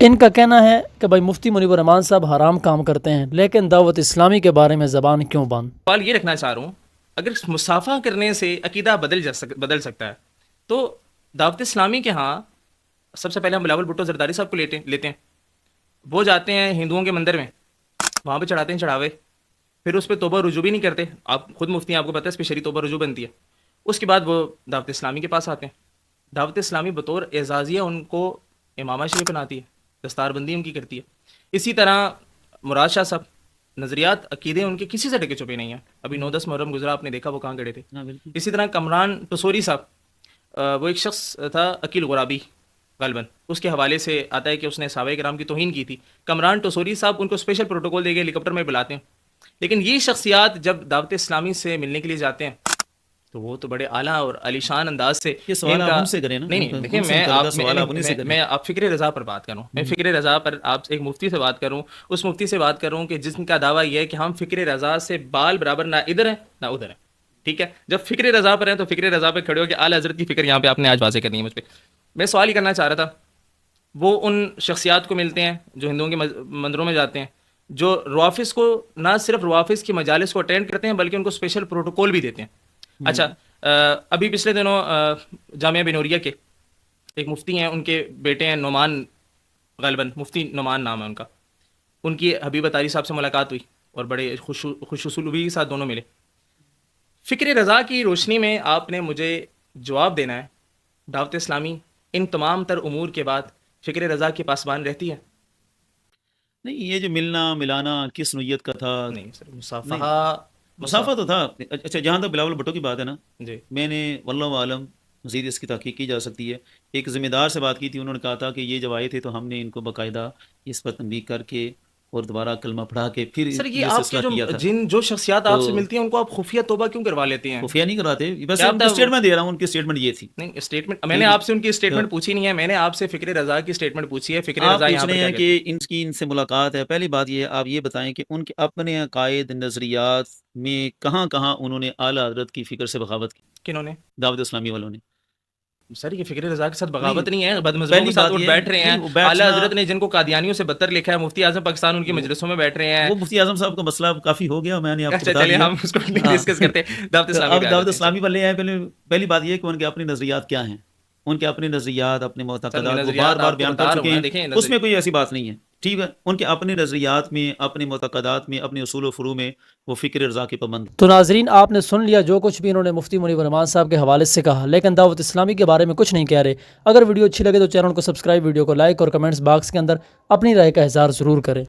ان کا کہنا ہے کہ بھائی مفتی منیب الرحمان صاحب حرام کام کرتے ہیں، لیکن دعوت اسلامی کے بارے میں زبان کیوں بند؟ سوال یہ رکھنا چاہ رہا ہوں، اگر مصافحہ کرنے سے عقیدہ بدل سکتا ہے تو دعوت اسلامی کے ہاں سب سے پہلے ہم بلاول بھٹو زرداری صاحب کو لیتے ہیں، وہ جاتے ہیں ہندوؤں کے مندر میں، وہاں پہ چڑھاتے ہیں چڑھاوے، پھر اس پہ توبہ رجوع بھی نہیں کرتے، آپ خود مفتی ہیں، آپ کو پتہ ہے اس پہ شرعی توبہ رجوع بنتی ہے، اس کے بعد وہ دعوت اسلامی کے پاس آتے ہیں، دعوت اسلامی بطور اعزازیہ ان کو امامہ شریف بناتی ہے، دستار بندی ان کی کرتی ہے۔ اسی طرح مراد شاہ صاحب، نظریات عقیدے ان کے کسی سے ڈھکے چھپے نہیں ہیں، ابھی 9-10 محرم گزرا، آپ نے دیکھا وہ کہاں کھڑے تھے۔ اسی طرح کمران ٹسوری صاحب، وہ ایک شخص تھا عقیل غرابی غالباً، اس کے حوالے سے آتا ہے کہ اس نے صحابہ کرام کی توہین کی تھی، کمران ٹسوری صاحب ان کو اسپیشل پروٹوکول دے کے ہیلی کاپٹر میں بلاتے ہیں، لیکن یہ شخصیات جب دعوت اسلامی سے ملنے کے لیے جاتے ہیں تو وہ تو بڑے اعلیٰ اور عالیشان انداز سے یہ سوال آپ ان سے کریں نا، نہیں دیکھیں، میں آپ فکر رضا پر بات کروں، میں فکر رضا پر آپ ایک مفتی سے بات کروں، اس مفتی سے بات کروں کہ جس کا دعویٰ یہ ہے کہ ہم فکر رضا سے بال برابر نہ ادھر ہیں نہ ادھر ہیں، ٹھیک ہے، جب فکر رضا پر ہیں تو فکر رضا پہ کھڑے ہو کہ اعلیٰ حضرت کی فکر یہاں پہ آپ نے آج واضح کرنی ہے مجھ پہ۔ میں سوال ہی کرنا چاہ رہا تھا، وہ ان شخصیات کو ملتے ہیں جو ہندوؤں کے مندروں میں جاتے ہیں، جو روافظ کو نہ صرف روافظ کی مجالس کو اٹینڈ کرتے ہیں بلکہ ان کو اسپیشل پروٹوکول بھی دیتے ہیں۔ اچھا، ابھی پچھلے دنوں جامعہ بنوریہ کے ایک مفتی ہیں، ان کے بیٹے ہیں نعمان، غالباً مفتی نعمان نام ہے ان کا، ان کی حبیب اتاری صاحب سے ملاقات ہوئی اور بڑے خوش اسلوبی کے ساتھ دونوں ملے۔ فکر رضا کی روشنی میں آپ نے مجھے جواب دینا ہے، دعوت اسلامی ان تمام تر امور کے بعد فکر رضا کے پاسبان رہتی ہے؟ نہیں، یہ جو ملنا ملانا کس نوعیت کا تھا؟ نہیں سر، مسافہ تو تھا۔ اچھا، جہاں تک بلاول بھٹو کی بات ہے نا، جی، میں نے واللہ عالم مزید اس کی تحقیق کی جا سکتی ہے، ایک ذمہ دار سے بات کی تھی، انہوں نے کہا تھا کہ یہ جب آئے تھے تو ہم نے ان کو باقاعدہ اس پر تنبیہ کر کے اور دوبارہ کلمہ پڑھا کے پھر سر یہ آپ کے سلسلہ کیا تھا۔ جو شخصیات آپ سے ملتی ہیں ان کو آپ خفیہ توبہ کیوں کروا لیتے ہیں؟ خفیہ نہیں کراتے، بس اسٹیٹمنٹ دے رہا ہوں، ان کی اسٹیٹمنٹ یہ تھی۔ نہیں اسٹیٹمنٹ، میں نے آپ سے ان کی اسٹیٹمنٹ پوچھی نہیں ہے، میں نے آپ سے فکر رضا کی اسٹیٹمنٹ پوچھی ہے۔ فکر رضا یہاں پر پوچھ رہے ہیں کہ ان سے ملاقات ہے، پہلی بات یہ ہے آپ یہ بتائیں کہ ان کے اپنے عقائد نظریات میں کہاں کہاں انہوں نے اعلیٰ حضرت کی فکر سے بغاوت کی؟ کنہوں نے؟ دعوت اسلامی والوں نے۔ سر یہ فکر رضا کے ساتھ بغاوت نہیں ہے، بدمزگوں کے ساتھ اٹھ بیٹھ رہے ہیں، اعلیٰ حضرت نے جن کو قادیانیوں سے بدتر لکھا ہے، مفتی اعظم پاکستان ان کی مجلسوں میں بیٹھ رہے ہیں۔ وہ مفتی اعظم صاحب کا مسئلہ کافی ہو گیا، میں نے آپ کو بتا دیا، ہم اس کو ڈسکس کرتے ہیں۔ دعوت اسلامی والے ہیں، پہلی بات یہ ہے کہ ان کے اپنے نظریات کیا ہیں، ان کے اپنے نظریات، اپنے معتقدات وہ بار بار بیان کر چکے ہیں، اس میں کوئی ایسی بات نہیں ہے، ٹھیک ہے، ان کے اپنے نظریات میں، اپنے معتقدات میں، اپنے اصول و فروع میں وہ فکر رضا کے پابند۔ تو ناظرین، آپ نے سن لیا جو کچھ بھی انہوں نے مفتی منیب الرحمان صاحب کے حوالے سے کہا، لیکن دعوت اسلامی کے بارے میں کچھ نہیں کہہ رہے۔ اگر ویڈیو اچھی لگے تو چینل کو سبسکرائب، ویڈیو کو لائک اور کمنٹس باکس کے اندر اپنی رائے کا اظہار ضرور کریں۔